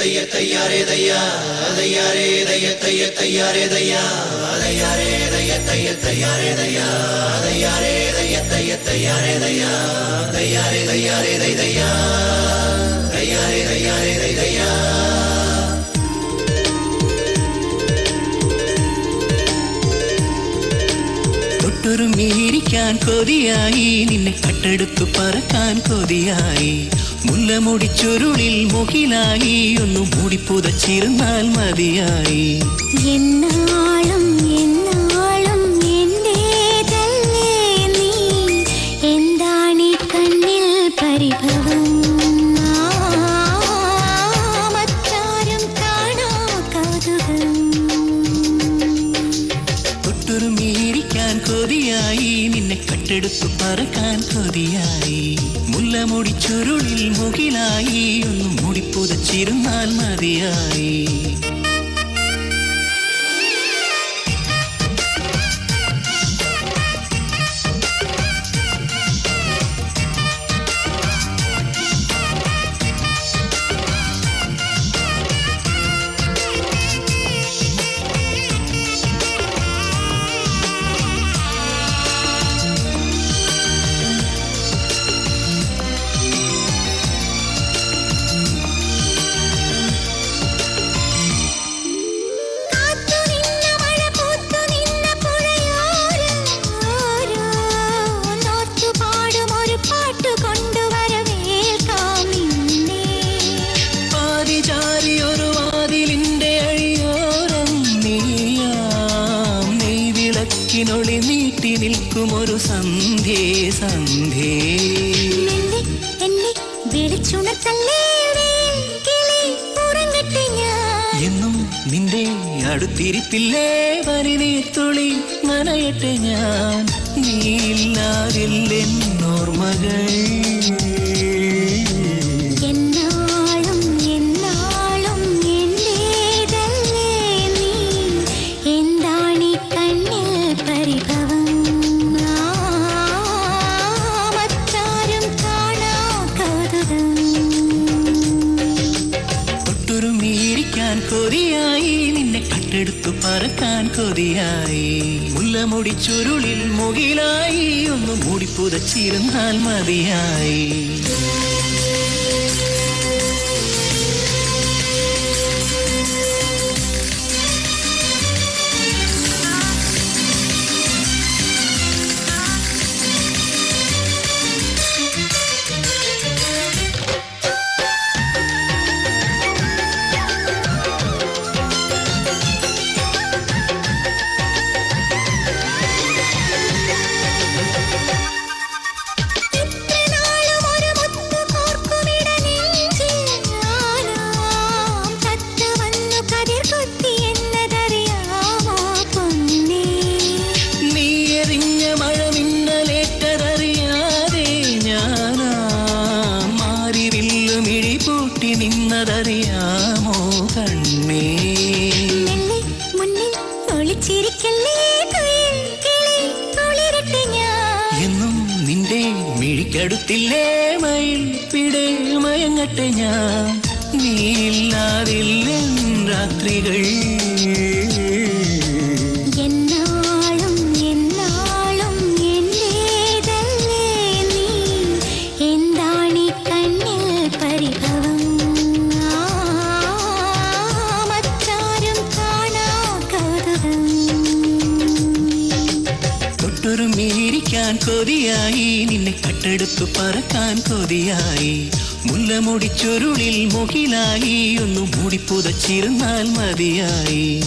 തയ്യാറേ ദയ്യാ ദയ്യാറേ ദയ്യ തയ്യാറേ ദയ്യാ ദയ്യാറേ ദയ്യ തയ്യാറേ ദയ്യാ ദയ്യാറേ ദയ്യ തയ്യാറേ ദയ്യാ ദയ്യാറേ ദയ്യാറേ ദയ്യാ ദയ്യാറേ ദയ്യാറേ ദയ്യാ ൊരുമിയിരിക്കാൻ കൊതിയായി നിന്നെ കട്ടെടുത്തു പറക്കാൻ കൊതിയായി മുല്ലമുടി ചുരുളിൽ മുകിലായി ഒന്നു മൂടി പുതച്ചിരുന്നാൽ മതിയായി എന്നാളും എന്നാളും എന്റേതല്ലേ നീ എന്താണീ കണ്ണിൽ പരിഭവം മറ്റാരും കാണാ കൗതുകം തൊട്ടൊരുമിയിരിക്കാൻ കൊതിയായി നിന്നെ കട്ടെടുത്തു പറക്കാൻ കൊതിയായി മുല്ലമുടി ചുരുളിൽ മുകിലായി ഒന്നു മൂടി പുതച്ചിരുന്നാൽ മതിയായി ൊളി നീട്ടി നിൽക്കുമൊരു സന്ധ്യേ സന്ധ്യേ എന്നും നിന്റെ അടുത്തിരിപ്പില്ലേ പരിനീർത്തുളി നനയട്ടെ ഞാൻ നീയില്ലാതില്ലെന്നോർമകൾ കൊതിയായി നിന്നെ കട്ടെടുത്തു പറക്കാൻ കൊതിയായി മുല്ലമുടി ചുരുളിൽ മുകിലായി ഒന്ന് മൂടി പുതച്ചിരുന്നാൽ മതിയായി നിന്നതറിയാമോ കണ്ണേ മുന്നിൽ ഒളിച്ചിരിക്കല്ലേ എന്നും നിന്റെ മിഴിക്കടുത്തില്ലേ മയിൽ പിടേ മയങ്ങട്ടെ ഞാൻ നീയില്ലാതില്ല രാത്രികൾ ൊരുമിയിരിക്കാൻ കൊതിയായി നിന്നെ കട്ടെടുത്തു പറക്കാൻ കൊതിയായി മുല്ലമുടി ചുരുളിൽ മുകിലായി ഒന്നു മൂടി പുതച്ചിരുന്നാൽ മതിയായി